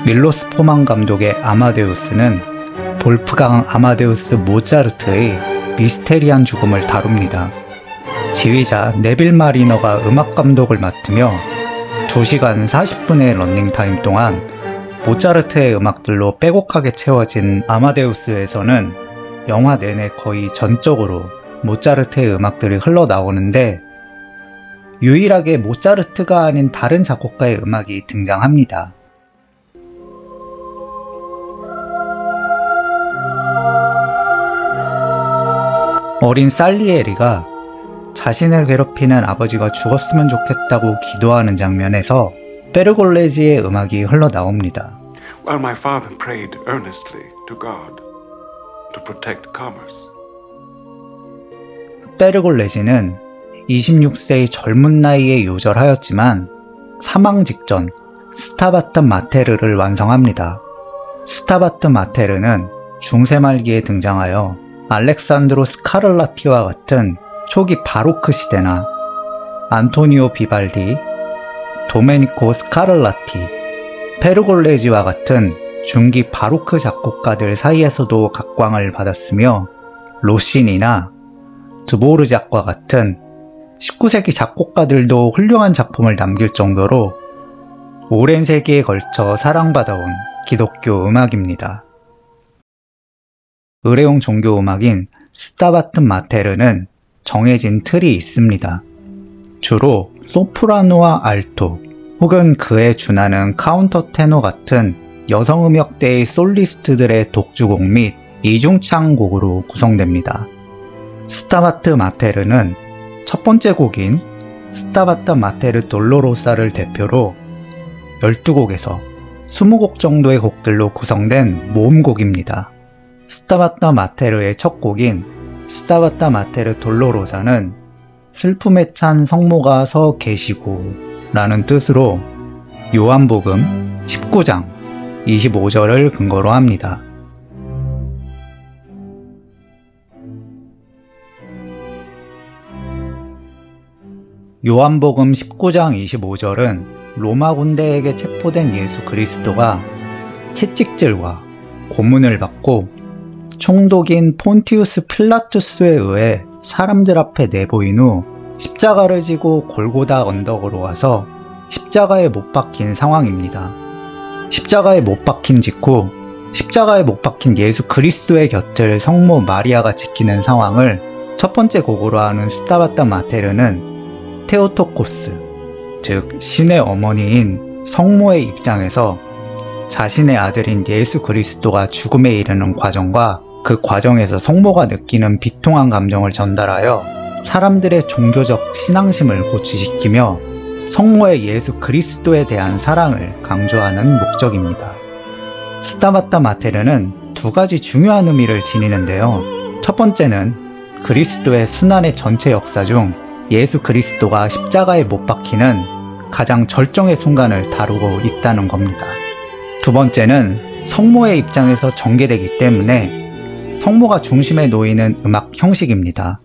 밀로스 포만 감독의 아마데우스는 볼프강 아마데우스 모차르트의 미스테리한 죽음을 다룹니다. 지휘자 네빌 마리너가 음악 감독을 맡으며 2시간 40분의 러닝타임 동안 모차르트의 음악들로 빼곡하게 채워진 아마데우스에서는 영화 내내 거의 전적으로 모차르트의 음악들이 흘러나오는데 유일하게 모차르트가 아닌 다른 작곡가의 음악이 등장합니다. 어린 살리에리가 자신을 괴롭히는 아버지가 죽었으면 좋겠다고 기도하는 장면에서 페르골레지의 음악이 흘러나옵니다. While my father prayed earnestly to God to protect commerce. 페르골레지는 26세의 젊은 나이에 요절하였지만 사망 직전 스타바트 마테르를 완성합니다. 스타바트 마테르는 중세 말기에 등장하여 알렉산드로 스카를라티와 같은 초기 바로크 시대나 안토니오 비발디, 도메니코 스카를라티, 페르골레지와 같은 중기 바로크 작곡가들 사이에서도 각광을 받았으며 로시니나 드보르작과 같은 19세기 작곡가들도 훌륭한 작품을 남길 정도로 오랜 세기에 걸쳐 사랑받아온 기독교 음악입니다. 의례용 종교 음악인 스타바트 마테르는 정해진 틀이 있습니다. 주로 소프라노와 알토 혹은 그에 준하는 카운터 테너 같은 여성 음역대의 솔리스트들의 독주곡 및 이중창곡으로 구성됩니다. 스타바트 마테르는 첫 번째 곡인 스타바타 마테르 돌로로사를 대표로 12곡에서 20곡 정도의 곡들로 구성된 모음곡입니다. 스타바타 마테르의 첫 곡인 스타바타 마테르 돌로로사는 슬픔에 찬 성모가 서 계시고 라는 뜻으로 요한복음 19장 25절을 근거로 합니다. 요한복음 19장 25절은 로마 군대에게 체포된 예수 그리스도가 채찍질과 고문을 받고 총독인 폰티우스 필라투스에 의해 사람들 앞에 내보인 후 십자가를 지고 골고다 언덕으로 와서 십자가에 못 박힌 상황입니다. 십자가에 못 박힌 직후 십자가에 못 박힌 예수 그리스도의 곁을 성모 마리아가 지키는 상황을 첫 번째 곡으로 하는 스타바타 마테르는 테오토코스, 즉 신의 어머니인 성모의 입장에서 자신의 아들인 예수 그리스도가 죽음에 이르는 과정과 그 과정에서 성모가 느끼는 비통한 감정을 전달하여 사람들의 종교적 신앙심을 고취시키며 성모의 예수 그리스도에 대한 사랑을 강조하는 목적입니다. 스타바타 마테르는 두 가지 중요한 의미를 지니는데요. 첫 번째는 그리스도의 순환의 전체 역사 중 예수 그리스도가 십자가에 못 박히는 가장 절정의 순간을 다루고 있다는 겁니다. 두 번째는 성모의 입장에서 전개되기 때문에 성모가 중심에 놓이는 음악 형식입니다.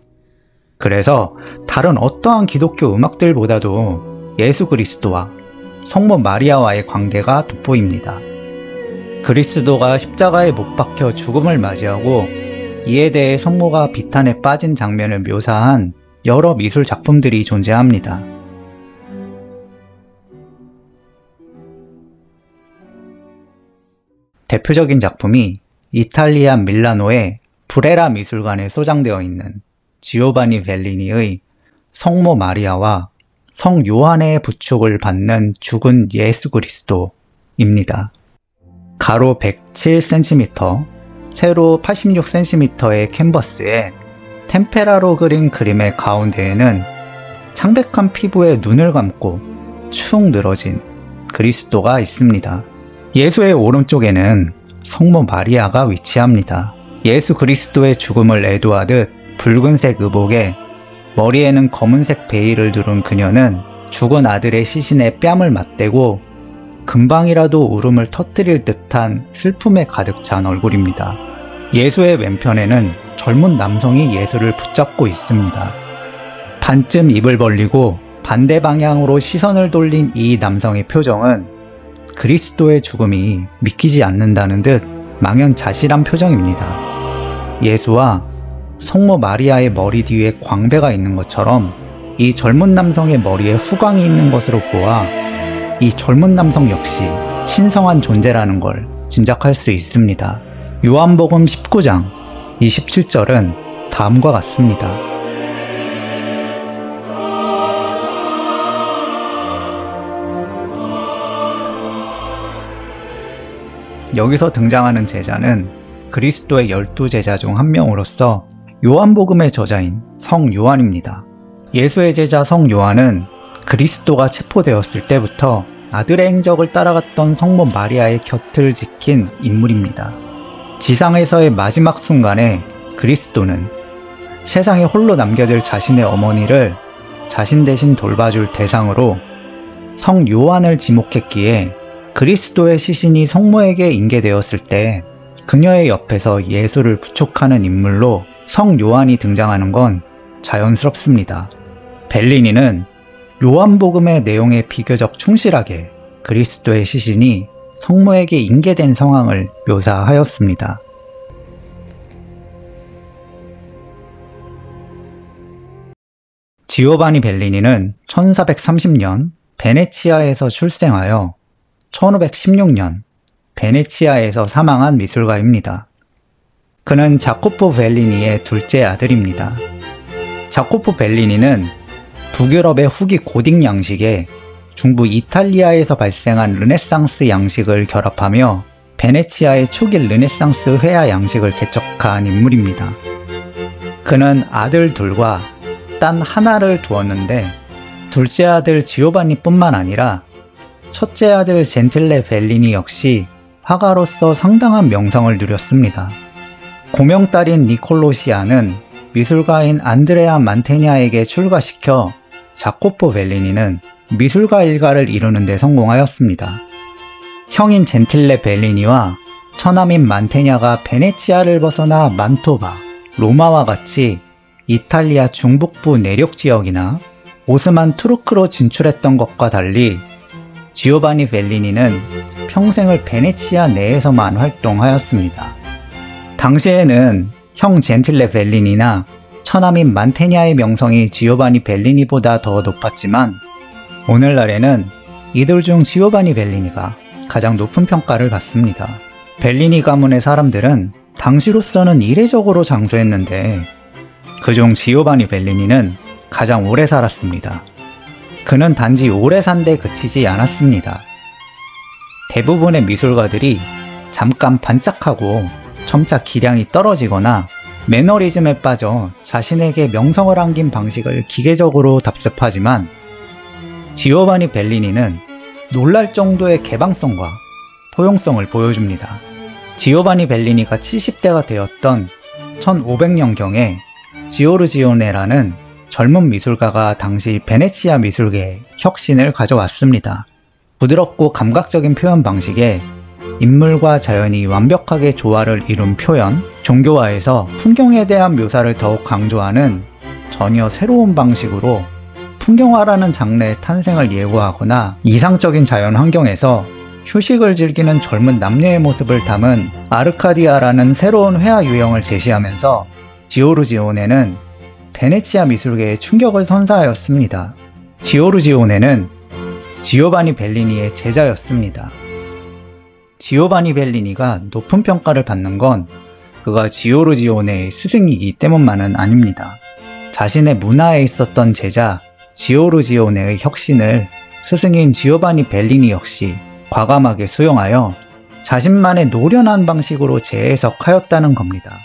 그래서 다른 어떠한 기독교 음악들보다도 예수 그리스도와 성모 마리아와의 관계가 돋보입니다. 그리스도가 십자가에 못 박혀 죽음을 맞이하고 이에 대해 성모가 비탄에 빠진 장면을 묘사한 여러 미술 작품들이 존재합니다. 대표적인 작품이 이탈리아 밀라노의 브레라 미술관에 소장되어 있는 지오바니 벨리니의 성모 마리아와 성 요한의 부축을 받는 죽은 예수 그리스도입니다. 가로 107cm, 세로 86cm의 캔버스에 템페라로 그린 그림의 가운데에는 창백한 피부에 눈을 감고 축 늘어진 그리스도가 있습니다. 예수의 오른쪽에는 성모 마리아가 위치합니다. 예수 그리스도의 죽음을 애도하듯 붉은색 의복에 머리에는 검은색 베일을 두른 그녀는 죽은 아들의 시신에 뺨을 맞대고 금방이라도 울음을 터뜨릴 듯한 슬픔에 가득 찬 얼굴입니다. 예수의 왼편에는 젊은 남성이 예수를 붙잡고 있습니다. 반쯤 입을 벌리고 반대 방향으로 시선을 돌린 이 남성의 표정은 그리스도의 죽음이 믿기지 않는다는 듯 망연자실한 표정입니다. 예수와 성모 마리아의 머리 뒤에 광배가 있는 것처럼 이 젊은 남성의 머리에 후광이 있는 것으로 보아 이 젊은 남성 역시 신성한 존재라는 걸 짐작할 수 있습니다. 요한복음 19장 27절은 다음과 같습니다. 여기서 등장하는 제자는 그리스도의 12제자 중 한 명으로서 요한복음의 저자인 성 요한입니다. 예수의 제자 성 요한은 그리스도가 체포되었을 때부터 아들의 행적을 따라갔던 성모 마리아의 곁을 지킨 인물입니다. 지상에서의 마지막 순간에 그리스도는 세상에 홀로 남겨질 자신의 어머니를 자신 대신 돌봐줄 대상으로 성 요한을 지목했기에 그리스도의 시신이 성모에게 인계되었을 때 그녀의 옆에서 예수를 부축하는 인물로 성 요한이 등장하는 건 자연스럽습니다. 벨리니는 요한복음의 내용에 비교적 충실하게 그리스도의 시신이 성모에게 인계된 상황을 묘사하였습니다. 지오바니 벨리니는 1430년 베네치아에서 출생하여 1516년 베네치아에서 사망한 미술가입니다. 그는 자코포 벨리니의 둘째 아들입니다. 자코포 벨리니는 북유럽의 후기 고딕 양식에 중부 이탈리아에서 발생한 르네상스 양식을 결합하며 베네치아의 초기 르네상스 회화 양식을 개척한 인물입니다. 그는 아들 둘과 딸 하나를 두었는데 둘째 아들 지오바니뿐만 아니라 첫째 아들 젠틸레 벨리니 역시 화가로서 상당한 명성을 누렸습니다. 고명딸인 니콜로시아는 미술가인 안드레아 만테냐에게 출가시켜 자코포 벨리니는 미술가 일가를 이루는 데 성공하였습니다. 형인 젠틸레 벨리니와 처남인 만테냐가 베네치아를 벗어나 만토바, 로마와 같이 이탈리아 중북부 내륙 지역이나 오스만 투르크로 진출했던 것과 달리 지오바니 벨리니는 평생을 베네치아 내에서만 활동하였습니다. 당시에는 형 젠틸레 벨리니나 처남인 만테냐의 명성이 지오바니 벨리니보다 더 높았지만 오늘날에는 이들 중 지오바니 벨리니가 가장 높은 평가를 받습니다. 벨리니 가문의 사람들은 당시로서는 이례적으로 장수했는데 그중 지오바니 벨리니는 가장 오래 살았습니다. 그는 단지 오래 산 데 그치지 않았습니다. 대부분의 미술가들이 잠깐 반짝하고 점차 기량이 떨어지거나 매너리즘에 빠져 자신에게 명성을 안긴 방식을 기계적으로 답습하지만 지오바니 벨리니는 놀랄 정도의 개방성과 포용성을 보여줍니다. 지오바니 벨리니가 70대가 되었던 1500년경에 지오르지오네라는 젊은 미술가가 당시 베네치아 미술계에 혁신을 가져왔습니다. 부드럽고 감각적인 표현 방식에 인물과 자연이 완벽하게 조화를 이룬 표현, 종교화에서 풍경에 대한 묘사를 더욱 강조하는 전혀 새로운 방식으로 풍경화라는 장르의 탄생을 예고하거나 이상적인 자연 환경에서 휴식을 즐기는 젊은 남녀의 모습을 담은 아르카디아라는 새로운 회화 유형을 제시하면서 지오르지오네는 베네치아 미술계에 충격을 선사하였습니다. 지오르지오네는 지오바니 벨리니의 제자였습니다. 지오바니 벨리니가 높은 평가를 받는 건 그가 지오르지오네의 스승이기 때문만은 아닙니다. 자신의 문화에 있었던 제자 지오르지오네의 혁신을 스승인 지오바니 벨리니 역시 과감하게 수용하여 자신만의 노련한 방식으로 재해석하였다는 겁니다.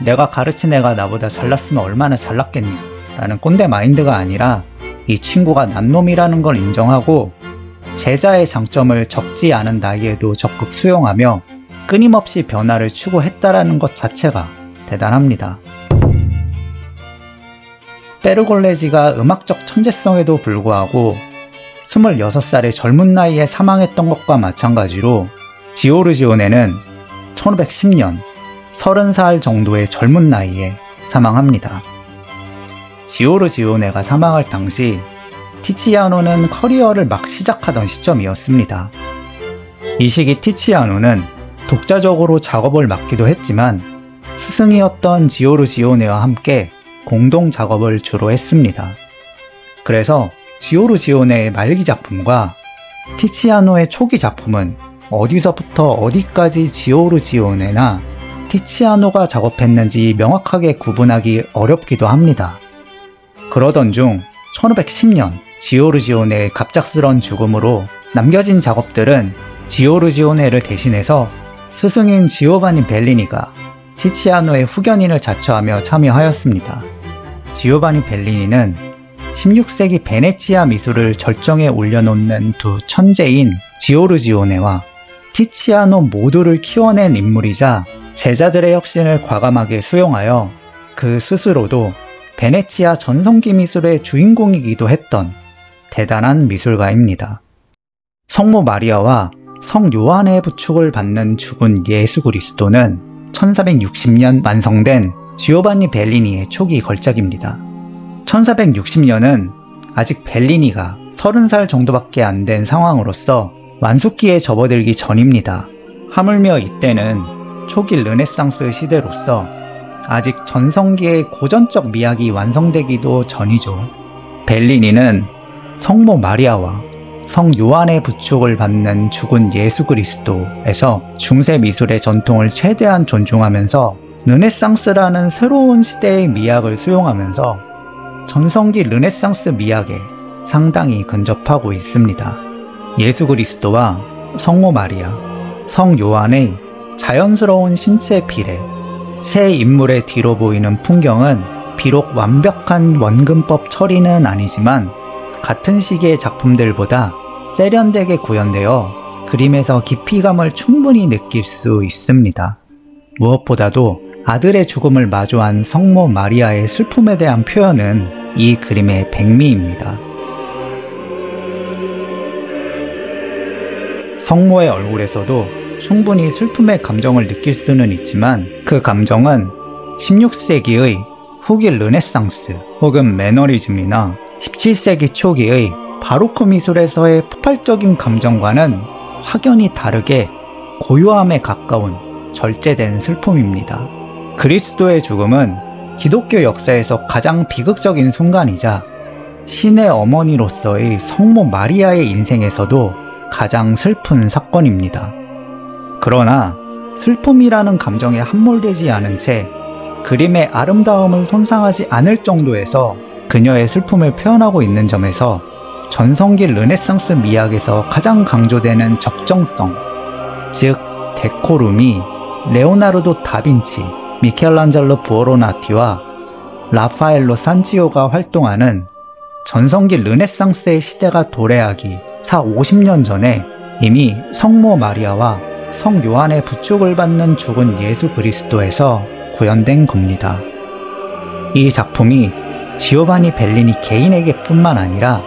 내가 가르친 애가 나보다 잘났으면 얼마나 잘났겠냐 라는 꼰대 마인드가 아니라 이 친구가 난 놈이라는 걸 인정하고 제자의 장점을 적지 않은 나이에도 적극 수용하며 끊임없이 변화를 추구했다라는 것 자체가 대단합니다. 페르골레지가 음악적 천재성에도 불구하고 26살의 젊은 나이에 사망했던 것과 마찬가지로 지오르지오네는 1510년 30살 정도의 젊은 나이에 사망합니다. 지오르지오네가 사망할 당시 티치아노는 커리어를 막 시작하던 시점이었습니다. 이 시기 티치아노는 독자적으로 작업을 맡기도 했지만 스승이었던 지오르지오네와 함께 공동 작업을 주로 했습니다. 그래서 지오르지오네의 말기 작품과 티치아노의 초기 작품은 어디서부터 어디까지 지오르지오네나 티치아노가 작업했는지 명확하게 구분하기 어렵기도 합니다. 그러던 중 1510년 지오르지오네의 갑작스런 죽음으로 남겨진 작업들은 지오르지오네를 대신해서 스승인 지오바니 벨리니가 티치아노의 후견인을 자처하며 참여하였습니다. 지오바니 벨리니는 16세기 베네치아 미술을 절정에 올려놓는 두 천재인 지오르지오네와 티치아노 모두를 키워낸 인물이자 제자들의 혁신을 과감하게 수용하여 그 스스로도 베네치아 전성기 미술의 주인공이기도 했던 대단한 미술가입니다. 성모 마리아와 성 요한의 부축을 받는 죽은 예수 그리스도는 1460년 완성된 지오바니 벨리니의 초기 걸작입니다. 1460년은 아직 벨리니가 30살 정도밖에 안 된 상황으로서 완숙기에 접어들기 전입니다. 하물며 이때는 초기 르네상스 시대로서 아직 전성기의 고전적 미학이 완성되기도 전이죠. 벨리니는 성모 마리아와 성 요한의 부축을 받는 죽은 예수 그리스도에서 중세 미술의 전통을 최대한 존중하면서 르네상스라는 새로운 시대의 미학을 수용하면서 전성기 르네상스 미학에 상당히 근접하고 있습니다. 예수 그리스도와 성모 마리아, 성 요한의 자연스러운 신체 비례, 세 인물의 뒤로 보이는 풍경은 비록 완벽한 원근법 처리는 아니지만 같은 시기의 작품들보다 세련되게 구현되어 그림에서 깊이감을 충분히 느낄 수 있습니다. 무엇보다도 아들의 죽음을 마주한 성모 마리아의 슬픔에 대한 표현은 이 그림의 백미입니다. 성모의 얼굴에서도 충분히 슬픔의 감정을 느낄 수는 있지만 그 감정은 16세기의 후기 르네상스 혹은 매너리즘이나 17세기 초기의 바로크 미술에서의 폭발적인 감정과는 확연히 다르게 고요함에 가까운 절제된 슬픔입니다. 그리스도의 죽음은 기독교 역사에서 가장 비극적인 순간이자 신의 어머니로서의 성모 마리아의 인생에서도 가장 슬픈 사건입니다. 그러나 슬픔이라는 감정에 함몰되지 않은 채 그림의 아름다움을 손상하지 않을 정도에서 그녀의 슬픔을 표현하고 있는 점에서 전성기 르네상스 미학에서 가장 강조되는 적정성, 즉 데코룸이 레오나르도 다빈치, 미켈란젤로 부오로나티와 라파엘로 산지오가 활동하는 전성기 르네상스의 시대가 도래하기 50년 전에 이미 성모 마리아와 성 요한의 부축을 받는 죽은 예수 그리스도에서 구현된 겁니다. 이 작품이 지오바니 벨리니 개인에게 뿐만 아니라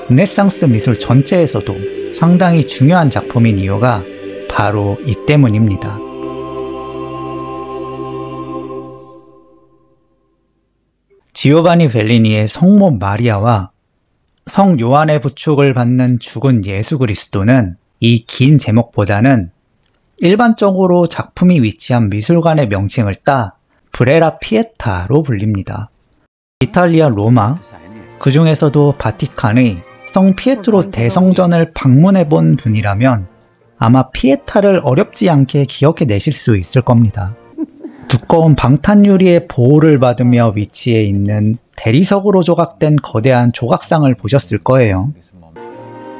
르네상스 미술 전체에서도 상당히 중요한 작품인 이유가 바로 이 때문입니다. 지오바니 벨리니의 성모 마리아와 성 요한의 부축을 받는 죽은 예수 그리스도는 이 긴 제목보다는 일반적으로 작품이 위치한 미술관의 명칭을 따 브레라 피에타로 불립니다. 이탈리아 로마, 그 중에서도 바티칸의 성 피에트로 대성전을 방문해 본 분이라면 아마 피에타를 어렵지 않게 기억해내실 수 있을 겁니다. 두꺼운 방탄유리의 보호를 받으며 위치해 있는 대리석으로 조각된 거대한 조각상을 보셨을 거예요.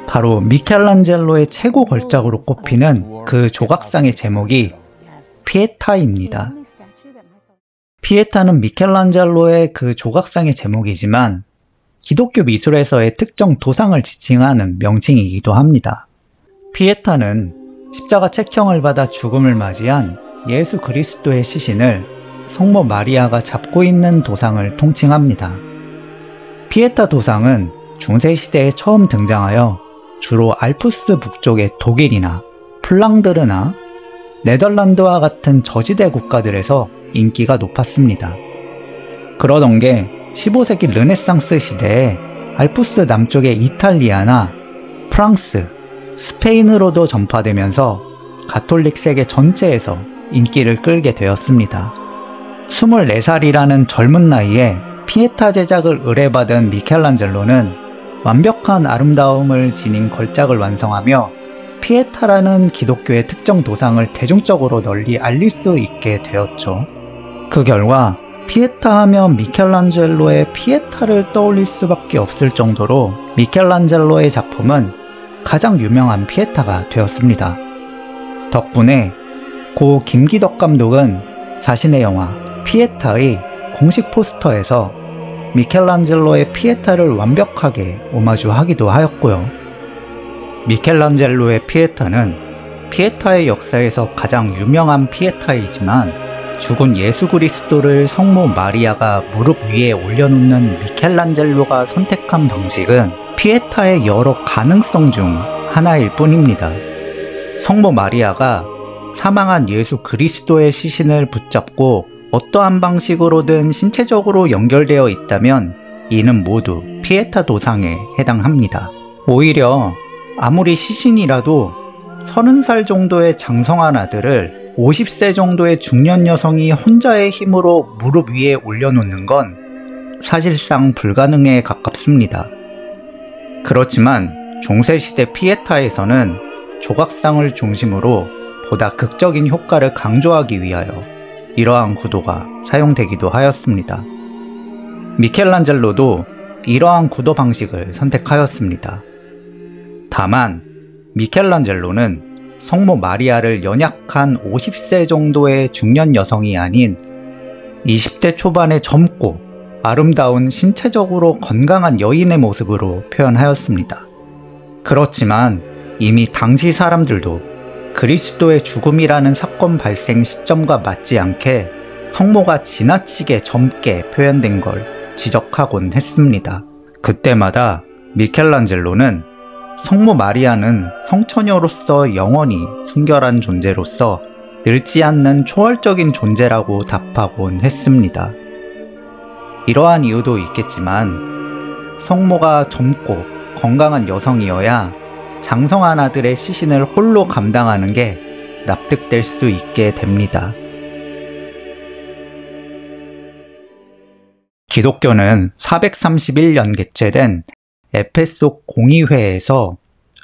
바로 미켈란젤로의 최고 걸작으로 꼽히는 그 조각상의 제목이 피에타입니다. 피에타는 미켈란젤로의 그 조각상의 제목이지만 기독교 미술에서의 특정 도상을 지칭하는 명칭이기도 합니다. 피에타는 십자가 책형을 받아 죽음을 맞이한 예수 그리스도의 시신을 성모 마리아가 잡고 있는 도상을 통칭합니다. 피에타 도상은 중세시대에 처음 등장하여 주로 알프스 북쪽의 독일이나 플랑드르나 네덜란드와 같은 저지대 국가들에서 인기가 높았습니다. 그러던 게 15세기 르네상스 시대에 알프스 남쪽의 이탈리아나 프랑스, 스페인으로도 전파되면서 가톨릭 세계 전체에서 인기를 끌게 되었습니다. 24살이라는 젊은 나이에 피에타 제작을 의뢰받은 미켈란젤로는 완벽한 아름다움을 지닌 걸작을 완성하며 피에타라는 기독교의 특정 도상을 대중적으로 널리 알릴 수 있게 되었죠. 그 결과 피에타 하면 미켈란젤로의 피에타를 떠올릴 수밖에 없을 정도로 미켈란젤로의 작품은 가장 유명한 피에타가 되었습니다. 덕분에 고 김기덕 감독은 자신의 영화 피에타의 공식 포스터에서 미켈란젤로의 피에타를 완벽하게 오마주하기도 하였고요. 미켈란젤로의 피에타는 피에타의 역사에서 가장 유명한 피에타이지만 죽은 예수 그리스도를 성모 마리아가 무릎 위에 올려놓는 미켈란젤로가 선택한 방식은 피에타의 여러 가능성 중 하나일 뿐입니다. 성모 마리아가 사망한 예수 그리스도의 시신을 붙잡고 어떠한 방식으로든 신체적으로 연결되어 있다면 이는 모두 피에타 도상에 해당합니다. 오히려 아무리 시신이라도 30살 정도의 장성한 아들을 50세 정도의 중년 여성이 혼자의 힘으로 무릎 위에 올려놓는 건 사실상 불가능에 가깝습니다. 그렇지만 중세시대 피에타에서는 조각상을 중심으로 보다 극적인 효과를 강조하기 위하여 이러한 구도가 사용되기도 하였습니다. 미켈란젤로도 이러한 구도 방식을 선택하였습니다. 다만 미켈란젤로는 성모 마리아를 연약한 50세 정도의 중년 여성이 아닌 20대 초반의 젊고 아름다운 신체적으로 건강한 여인의 모습으로 표현하였습니다. 그렇지만 이미 당시 사람들도 그리스도의 죽음이라는 사건 발생 시점과 맞지 않게 성모가 지나치게 젊게 표현된 걸 지적하곤 했습니다. 그때마다 미켈란젤로는 성모 마리아는 성처녀로서 영원히 순결한 존재로서 늙지 않는 초월적인 존재라고 답하곤 했습니다. 이러한 이유도 있겠지만 성모가 젊고 건강한 여성이어야 장성한 아들의 시신을 홀로 감당하는 게 납득될 수 있게 됩니다. 기독교는 431년 개최된 에페소 공의회에서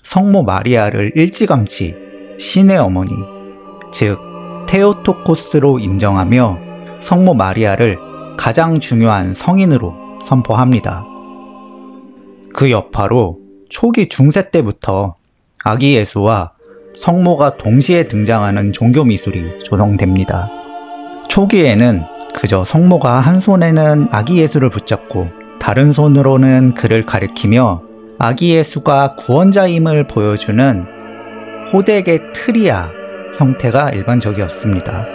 성모 마리아를 일찌감치 신의 어머니, 즉 테오토코스로 인정하며 성모 마리아를 가장 중요한 성인으로 선포합니다. 그 여파로 초기 중세 때부터 아기 예수와 성모가 동시에 등장하는 종교 미술이 조성됩니다. 초기에는 그저 성모가 한 손에는 아기 예수를 붙잡고 다른 손으로는 그를 가리키며 아기 예수가 구원자임을 보여주는 호데게 트리아 형태가 일반적이었습니다.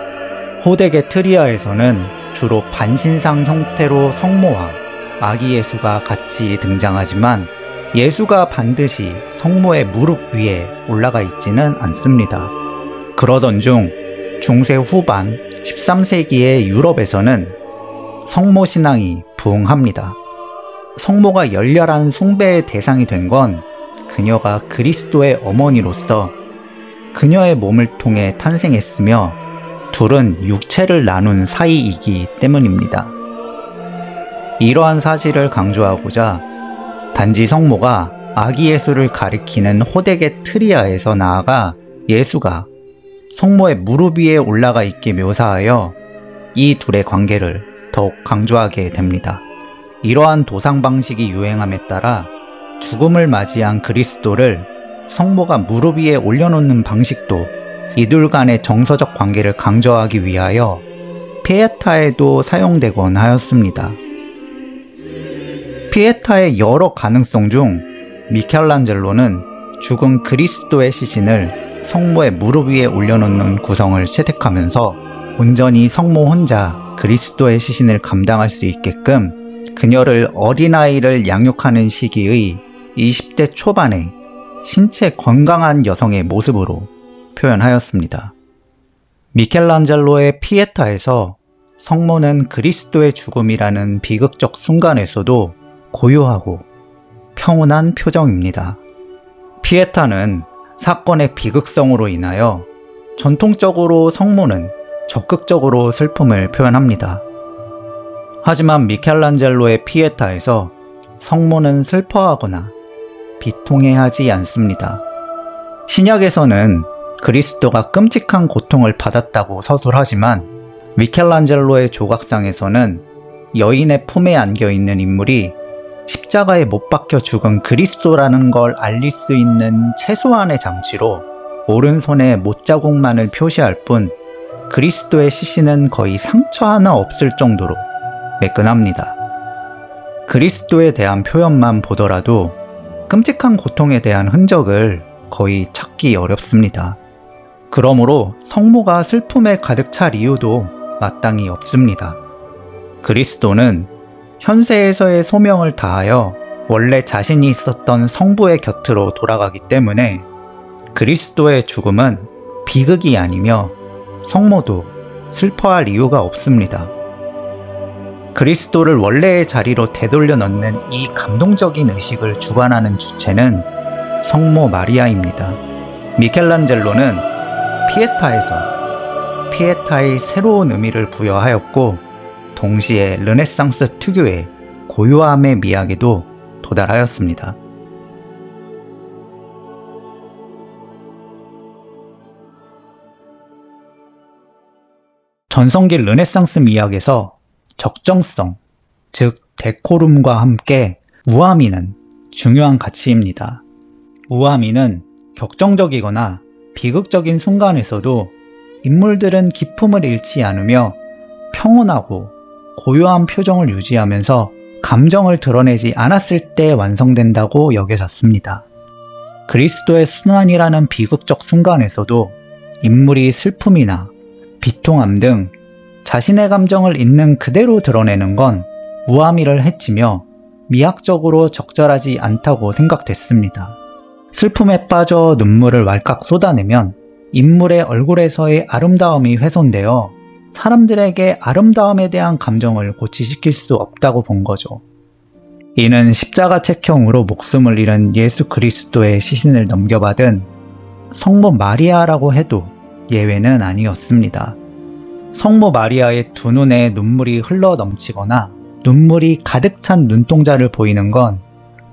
호데게 트리아에서는 주로 반신상 형태로 성모와 아기 예수가 같이 등장하지만 예수가 반드시 성모의 무릎 위에 올라가 있지는 않습니다. 그러던 중 중세 후반 13세기의 유럽에서는 성모 신앙이 부흥합니다. 성모가 열렬한 숭배의 대상이 된 건 그녀가 그리스도의 어머니로서 그녀의 몸을 통해 탄생했으며 둘은 육체를 나눈 사이이기 때문입니다. 이러한 사실을 강조하고자 단지 성모가 아기 예수를 가리키는 호데게 트리아에서 나아가 예수가 성모의 무릎 위에 올라가 있게 묘사하여 이 둘의 관계를 더욱 강조하게 됩니다. 이러한 도상 방식이 유행함에 따라 죽음을 맞이한 그리스도를 성모가 무릎 위에 올려놓는 방식도 이둘 간의 정서적 관계를 강조하기 위하여 피에타에도 사용되곤 하였습니다. 피에타의 여러 가능성 중 미켈란젤로는 죽은 그리스도의 시신을 성모의 무릎 위에 올려놓는 구성을 채택하면서 온전히 성모 혼자 그리스도의 시신을 감당할 수 있게끔 그녀를 어린아이를 양육하는 시기의 20대 초반의 신체 건강한 여성의 모습으로 표현하였습니다. 미켈란젤로의 피에타에서 성모는 그리스도의 죽음이라는 비극적 순간에서도 고요하고 평온한 표정입니다. 피에타는 사건의 비극성으로 인하여 전통적으로 성모는 적극적으로 슬픔을 표현합니다. 하지만 미켈란젤로의 피에타에서 성모는 슬퍼하거나 비통해하지 않습니다. 신약에서는 그리스도가 끔찍한 고통을 받았다고 서술하지만 미켈란젤로의 조각상에서는 여인의 품에 안겨있는 인물이 십자가에 못 박혀 죽은 그리스도라는 걸 알릴 수 있는 최소한의 장치로 오른손에 못자국만을 표시할 뿐 그리스도의 시신은 거의 상처 하나 없을 정도로 매끈합니다. 그리스도에 대한 표현만 보더라도 끔찍한 고통에 대한 흔적을 거의 찾기 어렵습니다. 그러므로 성모가 슬픔에 가득 찰 이유도 마땅히 없습니다. 그리스도는 현세에서의 소명을 다하여 원래 자신이 있었던 성부의 곁으로 돌아가기 때문에 그리스도의 죽음은 비극이 아니며 성모도 슬퍼할 이유가 없습니다. 그리스도를 원래의 자리로 되돌려 넣는 이 감동적인 의식을 주관하는 주체는 성모 마리아입니다. 미켈란젤로는 피에타에서 피에타의 새로운 의미를 부여하였고 동시에 르네상스 특유의 고요함의 미학에도 도달하였습니다. 전성기 르네상스 미학에서 적정성, 즉 데코룸과 함께 우아미는 중요한 가치입니다. 우아미는 격정적이거나 비극적인 순간에서도 인물들은 기품을 잃지 않으며 평온하고 고요한 표정을 유지하면서 감정을 드러내지 않았을 때 완성된다고 여겨졌습니다. 그리스도의 순환이라는 비극적 순간에서도 인물이 슬픔이나 비통함 등 자신의 감정을 있는 그대로 드러내는 건 우아미를 해치며 미학적으로 적절하지 않다고 생각됐습니다. 슬픔에 빠져 눈물을 왈칵 쏟아내면 인물의 얼굴에서의 아름다움이 훼손되어 사람들에게 아름다움에 대한 감정을 고취시킬 수 없다고 본 거죠. 이는 십자가 책형으로 목숨을 잃은 예수 그리스도의 시신을 넘겨받은 성모 마리아라고 해도 예외는 아니었습니다. 성모 마리아의 두 눈에 눈물이 흘러 넘치거나 눈물이 가득 찬 눈동자를 보이는 건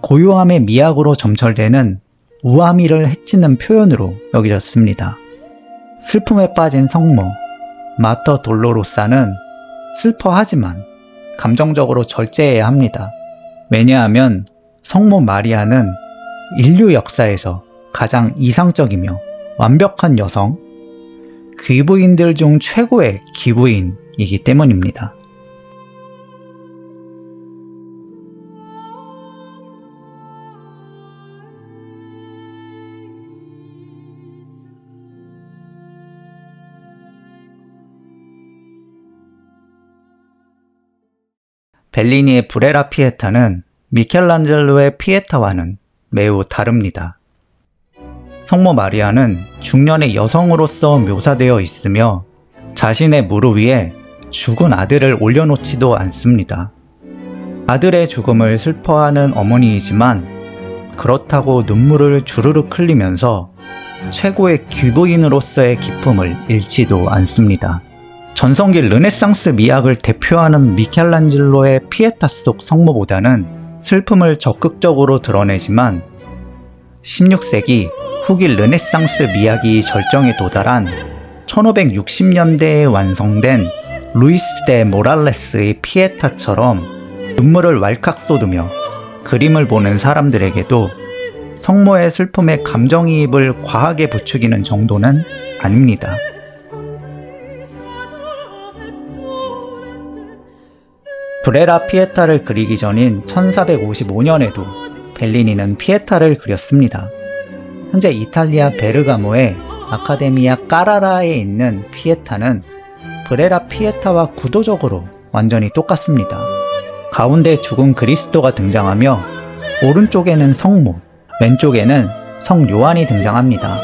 고요함의 미학으로 점철되는 우아미를 해치는 표현으로 여겨졌습니다. 슬픔에 빠진 성모 마터 돌로로사는 슬퍼하지만 감정적으로 절제해야 합니다. 왜냐하면 성모 마리아는 인류 역사에서 가장 이상적이며 완벽한 여성, 귀부인들 중 최고의 귀부인이기 때문입니다. 벨리니의 브레라 피에타는 미켈란젤로의 피에타와는 매우 다릅니다. 성모 마리아는 중년의 여성으로서 묘사되어 있으며 자신의 무릎 위에 죽은 아들을 올려놓지도 않습니다. 아들의 죽음을 슬퍼하는 어머니이지만 그렇다고 눈물을 주르륵 흘리면서 최고의 귀부인으로서의 기쁨을 잃지도 않습니다. 전성기 르네상스 미학을 대표하는 미켈란젤로의 피에타 속 성모보다는 슬픔을 적극적으로 드러내지만 16세기 후기 르네상스 미학이 절정에 도달한 1560년대에 완성된 루이스 데 모랄레스의 피에타처럼 눈물을 왈칵 쏟으며 그림을 보는 사람들에게도 성모의 슬픔에 감정이입을 과하게 부추기는 정도는 아닙니다. 브레라 피에타를 그리기 전인 1455년에도 벨리니는 피에타를 그렸습니다. 현재 이탈리아 베르가모의 아카데미아 까라라에 있는 피에타는 브레라 피에타와 구도적으로 완전히 똑같습니다. 가운데 죽은 그리스도가 등장하며 오른쪽에는 성모, 왼쪽에는 성 요한이 등장합니다.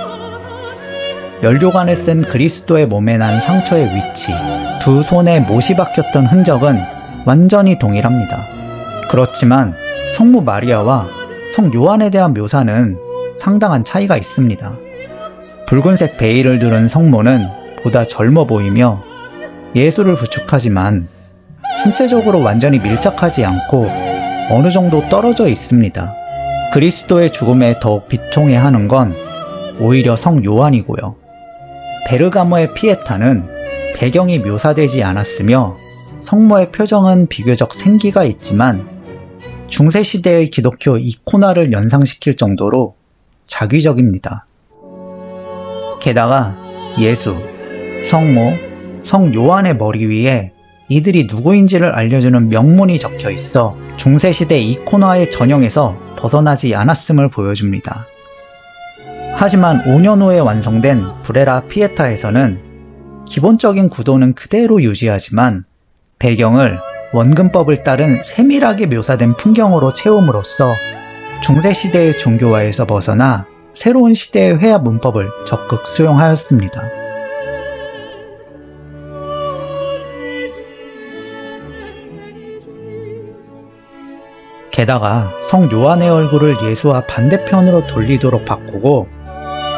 연료관을 쓴 그리스도의 몸에 난 상처의 위치, 두 손에 못이 박혔던 흔적은 완전히 동일합니다. 그렇지만 성모 마리아와 성 요한에 대한 묘사는 상당한 차이가 있습니다. 붉은색 베일을 두른 성모는 보다 젊어 보이며 예수를 부축하지만 신체적으로 완전히 밀착하지 않고 어느 정도 떨어져 있습니다. 그리스도의 죽음에 더욱 비통해하는 건 오히려 성 요한이고요. 베르가모의 피에타는 배경이 묘사되지 않았으며 성모의 표정은 비교적 생기가 있지만 중세시대의 기독교 이코나를 연상시킬 정도로 자기적입니다. 게다가 예수, 성모, 성 요한의 머리 위에 이들이 누구인지를 알려주는 명문이 적혀 있어 중세시대 이코나의 전형에서 벗어나지 않았음을 보여줍니다. 하지만 5년 후에 완성된 브레라 피에타에서는 기본적인 구도는 그대로 유지하지만 배경을 원근법을 따른 세밀하게 묘사된 풍경으로 채움으로써 중세시대의 종교화에서 벗어나 새로운 시대의 회화 문법을 적극 수용하였습니다. 게다가 성 요한의 얼굴을 예수와 반대편으로 돌리도록 바꾸고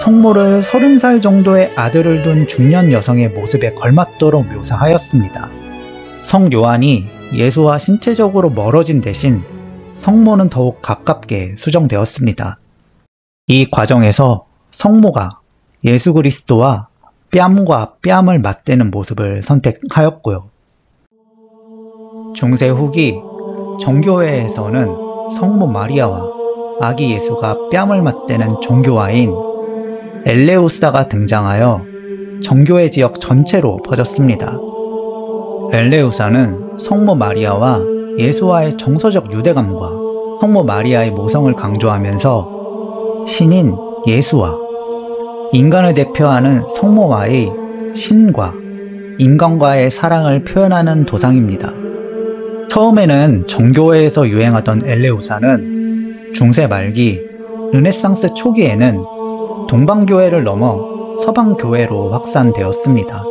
성모를 30살 정도의 아들을 둔 중년 여성의 모습에 걸맞도록 묘사하였습니다. 성 요한이 예수와 신체적으로 멀어진 대신 성모는 더욱 가깝게 수정되었습니다. 이 과정에서 성모가 예수 그리스도와 뺨과 뺨을 맞대는 모습을 선택하였고요. 중세 후기 정교회에서는 성모 마리아와 아기 예수가 뺨을 맞대는 종교화인 엘레우사가 등장하여 정교회 지역 전체로 퍼졌습니다. 엘레우사는 성모 마리아와 예수와의 정서적 유대감과 성모 마리아의 모성을 강조하면서 신인 예수와 인간을 대표하는 성모와의 신과 인간과의 사랑을 표현하는 도상입니다. 처음에는 정교회에서 유행하던 엘레우사는 중세 말기, 르네상스 초기에는 동방교회를 넘어 서방교회로 확산되었습니다.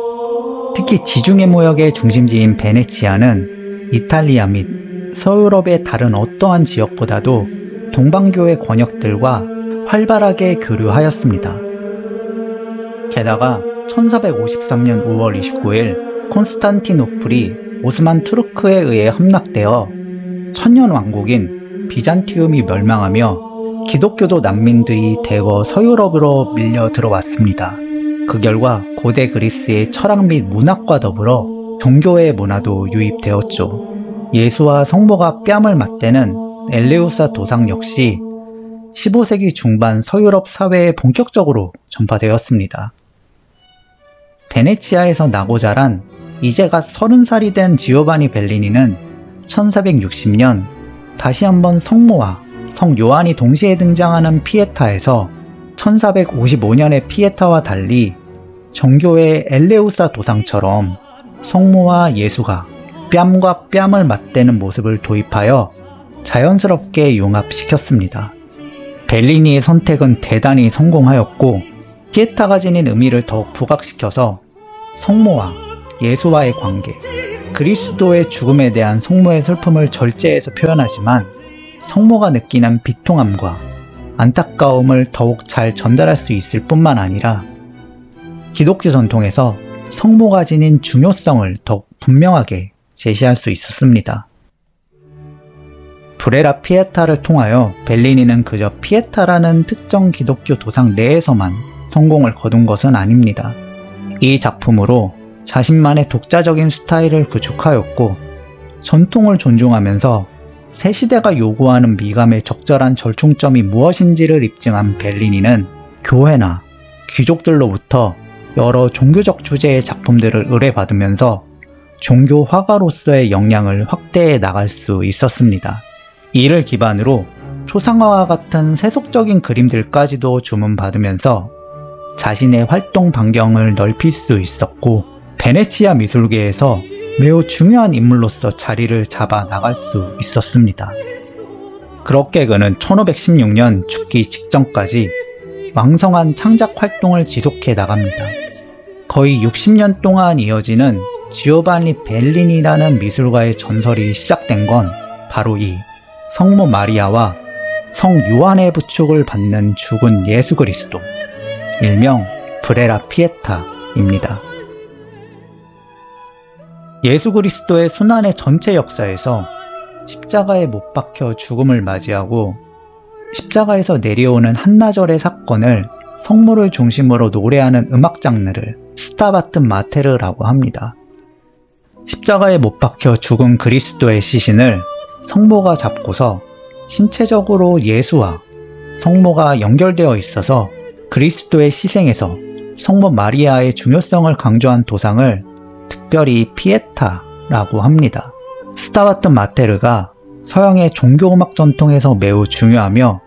특히 지중해 무역의 중심지인 베네치아는 이탈리아 및 서유럽의 다른 어떠한 지역보다도 동방교회 권역들과 활발하게 교류하였습니다. 게다가 1453년 5월 29일 콘스탄티노플이 오스만 투르크에 의해 함락되어 천년왕국인 비잔티움이 멸망하며 기독교도 난민들이 대거 서유럽으로 밀려 들어왔습니다. 그 결과 고대 그리스의 철학 및 문학과 더불어 종교의 문화도 유입되었죠. 예수와 성모가 뺨을 맞대는 엘레우사 도상 역시 15세기 중반 서유럽 사회에 본격적으로 전파되었습니다. 베네치아에서 나고 자란 이제가 30살이 된 지오바니 벨리니는 1460년 다시 한번 성모와 성 요한이 동시에 등장하는 피에타에서 1455년의 피에타와 달리 정교회의 엘레우사 도상처럼 성모와 예수가 뺨과 뺨을 맞대는 모습을 도입하여 자연스럽게 융합시켰습니다. 벨리니의 선택은 대단히 성공하였고 피에타가 지닌 의미를 더욱 부각시켜서 성모와 예수와의 관계, 그리스도의 죽음에 대한 성모의 슬픔을 절제해서 표현하지만 성모가 느끼는 비통함과 안타까움을 더욱 잘 전달할 수 있을 뿐만 아니라 기독교 전통에서 성모가 지닌 중요성을 더욱 분명하게 제시할 수 있었습니다. 브레라 피에타를 통하여 벨리니는 그저 피에타라는 특정 기독교 도상 내에서만 성공을 거둔 것은 아닙니다. 이 작품으로 자신만의 독자적인 스타일을 구축하였고 전통을 존중하면서 새 시대가 요구하는 미감의 적절한 절충점이 무엇인지를 입증한 벨리니는 교회나 귀족들로부터 여러 종교적 주제의 작품들을 의뢰받으면서 종교 화가로서의 역량을 확대해 나갈 수 있었습니다. 이를 기반으로 초상화와 같은 세속적인 그림들까지도 주문받으면서 자신의 활동 반경을 넓힐 수 있었고 베네치아 미술계에서 매우 중요한 인물로서 자리를 잡아 나갈 수 있었습니다. 그렇게 그는 1516년 죽기 직전까지 왕성한 창작 활동을 지속해 나갑니다. 거의 60년 동안 이어지는 지오바니 벨리니라는 미술가의 전설이 시작된 건 바로 이 성모 마리아와 성 요한의 부축을 받는 죽은 예수 그리스도, 일명 브레라 피에타입니다. 예수 그리스도의 순환의 전체 역사에서 십자가에 못 박혀 죽음을 맞이하고 십자가에서 내려오는 한나절의 사건을 성모를 중심으로 노래하는 음악 장르를 스타바트 마테르라고 합니다. 십자가에 못 박혀 죽은 그리스도의 시신을 성모가 잡고서 신체적으로 예수와 성모가 연결되어 있어서 그리스도의 희생에서 성모 마리아의 중요성을 강조한 도상을 특별히 피에타라고 합니다. 스타바트 마테르가 서양의 종교음악 전통에서 매우 중요하며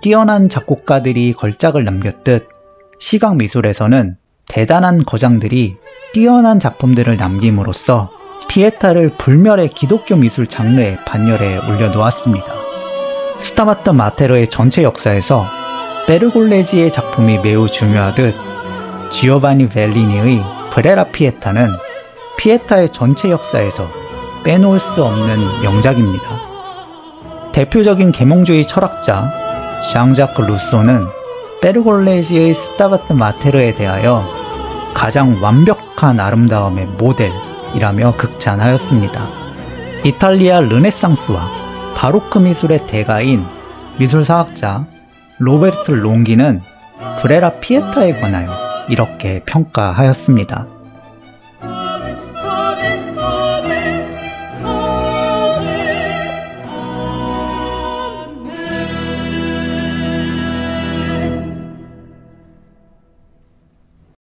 뛰어난 작곡가들이 걸작을 남겼듯 시각미술에서는 대단한 거장들이 뛰어난 작품들을 남김으로써 피에타를 불멸의 기독교 미술 장르의 반열에 올려놓았습니다. 스타바트 마테르의 전체 역사에서 베르골레지의 작품이 매우 중요하듯 지오바니 벨리니의 브레라 피에타는 피에타의 전체 역사에서 빼놓을 수 없는 명작입니다. 대표적인 계몽주의 철학자 장자크 루소는 베르골레지의 스타바트 마테르에 대하여 가장 완벽한 아름다움의 모델이라며 극찬하였습니다. 이탈리아 르네상스와 바로크 미술의 대가인 미술사학자 로베르트 롱기는 브레라 피에타에 관하여 이렇게 평가하였습니다.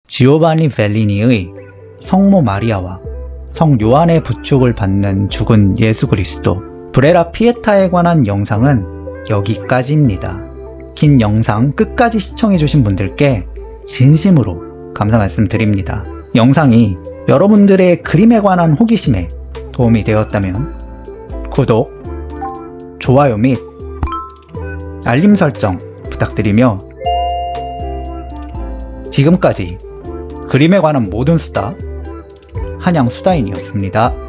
지오바니 벨리니의 성모 마리아와 성 요한의 부축을 받는 죽은 예수 그리스도 브레라 피에타에 관한 영상은 여기까지입니다. 긴 영상 끝까지 시청해주신 분들께 진심으로 감사 말씀드립니다. 영상이 여러분들의 그림에 관한 호기심에 도움이 되었다면 구독, 좋아요 및 알림 설정 부탁드리며 지금까지 그림에 관한 모든 수다 한양수다인이었습니다.